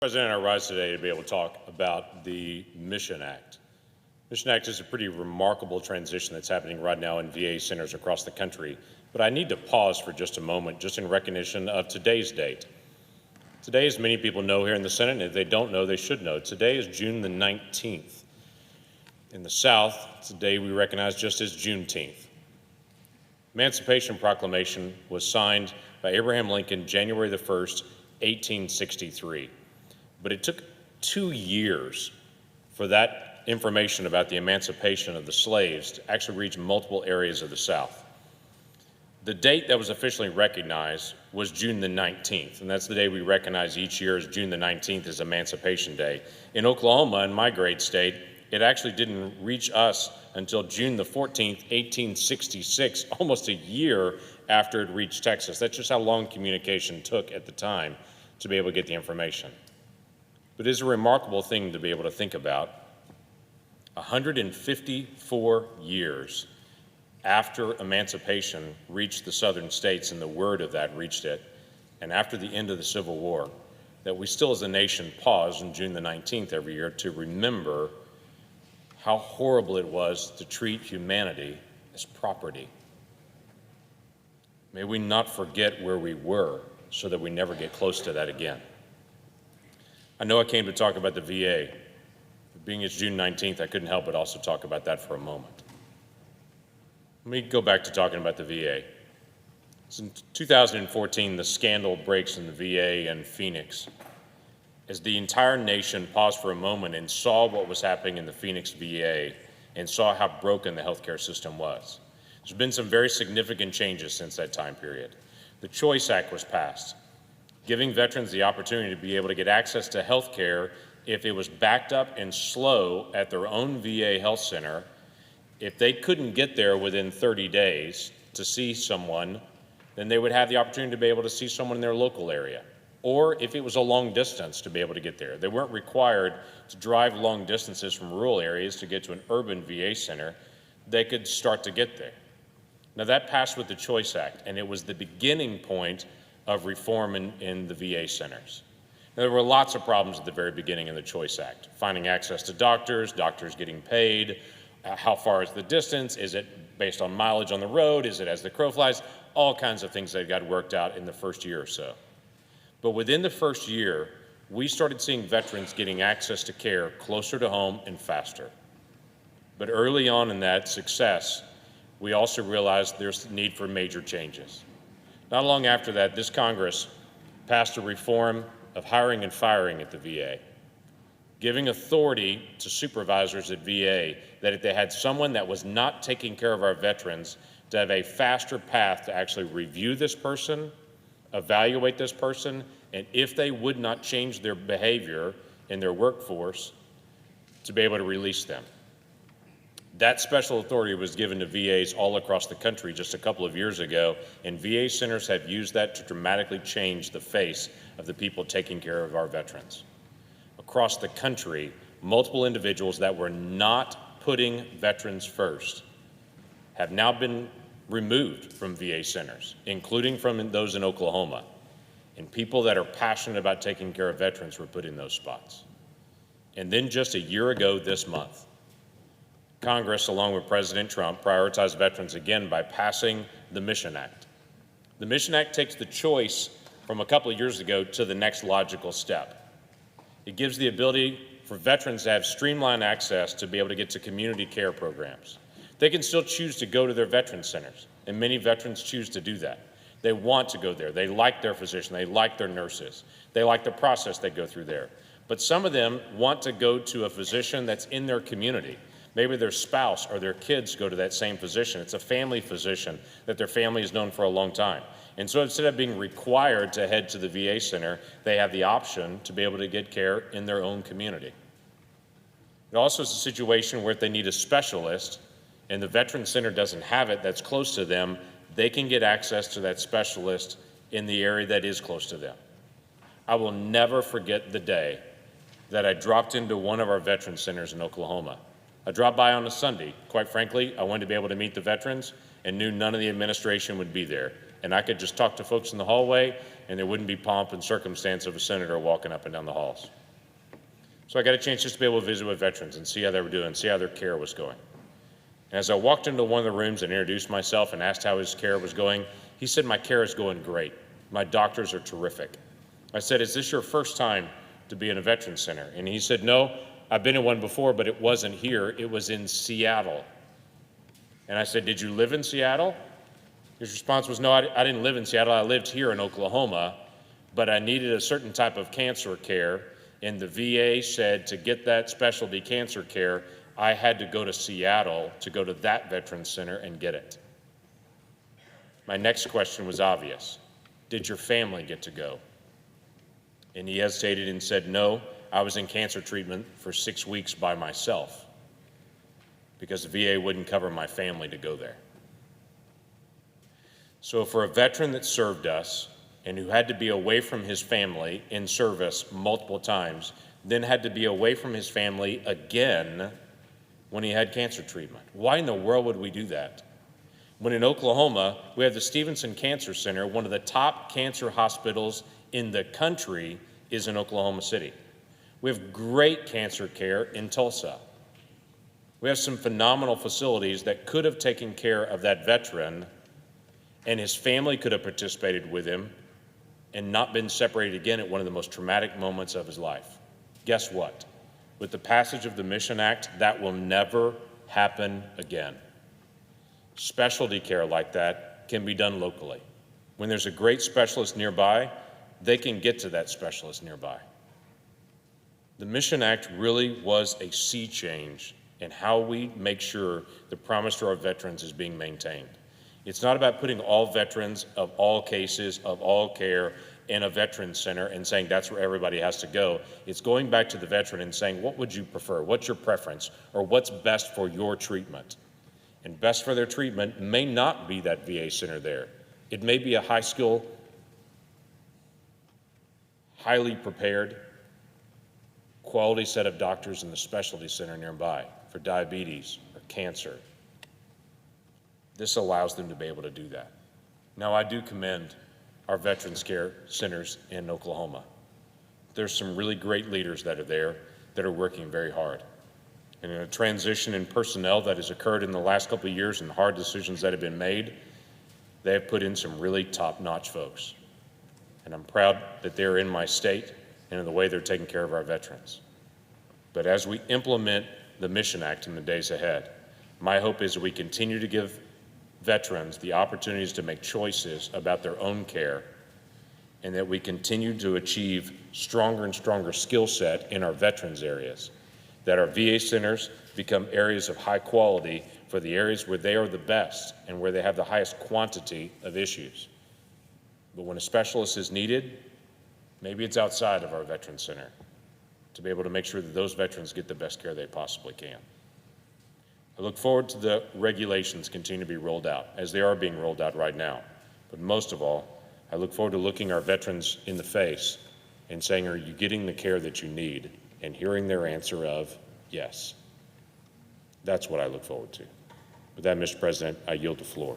President, I rise today to be able to talk about the Mission Act. Mission Act is a pretty remarkable transition that's happening right now in VA centers across the country, but I need to pause for just a moment, just in recognition of today's date. Today, as many people know here in the Senate, and if they don't know, they should know, today is June the 19th. In the South, today we recognize just as Juneteenth. Emancipation Proclamation was signed by Abraham Lincoln January the 1st, 1863. But it took 2 years for that information about the emancipation of the slaves to actually reach multiple areas of the South. The date that was officially recognized was June the 19th, and that's the day we recognize each year as June the 19th as Emancipation Day. In Oklahoma, in my great state, it actually didn't reach us until June the 14th, 1866, almost a year after it reached Texas. That's just how long communication took at the time to be able to get the information. But it is a remarkable thing to be able to think about. 154 years after emancipation reached the southern states and the word of that reached it, and after the end of the Civil War, that we still as a nation pause on June the 19th every year to remember how horrible it was to treat humanity as property. May we not forget where we were so that we never get close to that again. I know I came to talk about the VA. Being it's June 19th, I couldn't help but also talk about that for a moment. Let me go back to talking about the VA. So in 2014, the scandal breaks in the VA in Phoenix. As the entire nation paused for a moment and saw what was happening in the Phoenix VA and saw how broken the healthcare system was. There's been some very significant changes since that time period. The Choice Act was passed, giving veterans the opportunity to be able to get access to health care if it was backed up and slow at their own VA health center. If they couldn't get there within 30 days to see someone, then they would have the opportunity to be able to see someone in their local area. Or if it was a long distance to be able to get there. They weren't required to drive long distances from rural areas to get to an urban VA center. They could start to get there. Now that passed with the Choice Act, and it was the beginning point of reform in the VA centers. Now, there were lots of problems at the very beginning of the Choice Act. Finding access to doctors getting paid, how far is the distance, is it based on mileage on the road, is it as the crow flies, all kinds of things that got worked out in the first year or so. But within the first year, we started seeing veterans getting access to care closer to home and faster. But early on in that success, we also realized there's a need for major changes. Not long after that, this Congress passed a reform of hiring and firing at the VA, giving authority to supervisors at VA that if they had someone that was not taking care of our veterans, to have a faster path to actually review this person, evaluate this person, and if they would not change their behavior in their workforce, to be able to release them. That special authority was given to VAs all across the country just a couple of years ago, and VA centers have used that to dramatically change the face of the people taking care of our veterans. Across the country, multiple individuals that were not putting veterans first have now been removed from VA centers, including from those in Oklahoma. And people that are passionate about taking care of veterans were put in those spots. And then just a year ago this month, Congress, along with President Trump, prioritized veterans again by passing the Mission Act. The Mission Act takes the choice from a couple of years ago to the next logical step. It gives the ability for veterans to have streamlined access to be able to get to community care programs. They can still choose to go to their veteran centers, and many veterans choose to do that. They want to go there. They like their physician. They like their nurses. They like the process they go through there. But some of them want to go to a physician that's in their community. Maybe their spouse or their kids go to that same physician. It's a family physician that their family has known for a long time. And so instead of being required to head to the VA center, they have the option to be able to get care in their own community. It also is a situation where if they need a specialist and the Veteran Center doesn't have it that's close to them, they can get access to that specialist in the area that is close to them. I will never forget the day that I dropped into one of our veteran centers in Oklahoma. I dropped by on a Sunday. Quite frankly, I wanted to be able to meet the veterans and knew none of the administration would be there. and I could just talk to folks in the hallway, and there wouldn't be pomp and circumstance of a senator walking up and down the halls. So I got a chance just to be able to visit with veterans and see how they were doing, see how their care was going. And as I walked into one of the rooms and introduced myself and asked how his care was going, he said, "My care is going great. My doctors are terrific." I said, "Is this your first time to be in a veterans center?" And he said, "No, I've been in one before, but it wasn't here. It was in Seattle." And I said, "Did you live in Seattle?" His response was, "No, I didn't live in Seattle. I lived here in Oklahoma, but I needed a certain type of cancer care, and the VA said to get that specialty cancer care, I had to go to Seattle to go to that veterans center and get it." My next question was obvious. Did your family get to go? And he hesitated and said, "No, I was in cancer treatment for 6 weeks by myself because the VA wouldn't cover my family to go there." So for a veteran that served us and who had to be away from his family in service multiple times, then had to be away from his family again when he had cancer treatment, why in the world would we do that? When in Oklahoma, we have the Stevenson Cancer Center, one of the top cancer hospitals in the country is in Oklahoma City. We have great cancer care in Tulsa. We have some phenomenal facilities that could have taken care of that veteran, and his family could have participated with him and not been separated again at one of the most traumatic moments of his life. Guess what? With the passage of the Mission Act, that will never happen again. Specialty care like that can be done locally. When there's a great specialist nearby, they can get to that specialist nearby. The Mission Act really was a sea change in how we make sure the promise to our veterans is being maintained. It's not about putting all veterans of all cases, of all care, in a veterans center and saying that's where everybody has to go. It's going back to the veteran and saying, what would you prefer? What's your preference? Or what's best for your treatment? And best for their treatment may not be that VA center there. It may be a high-skill, highly prepared, quality set of doctors in the specialty center nearby for diabetes or cancer. This allows them to be able to do that. Now, I do commend our veterans care centers in Oklahoma. There's some really great leaders that are there that are working very hard. And in a transition in personnel that has occurred in the last couple of years and hard decisions that have been made, they have put in some really top-notch folks. And I'm proud that they're in my state and in the way they're taking care of our veterans. But as we implement the Mission Act in the days ahead, my hope is that we continue to give veterans the opportunities to make choices about their own care, and that we continue to achieve stronger and stronger skill set in our veterans areas, that our VA centers become areas of high quality for the areas where they are the best and where they have the highest quantity of issues. But when a specialist is needed, maybe it's outside of our veterans center to be able to make sure that those veterans get the best care they possibly can. I look forward to the regulations continue to be rolled out, as they are being rolled out right now. But most of all, I look forward to looking our veterans in the face and saying, are you getting the care that you need? And hearing their answer of yes. That's what I look forward to. With that, Mr. President, I yield the floor.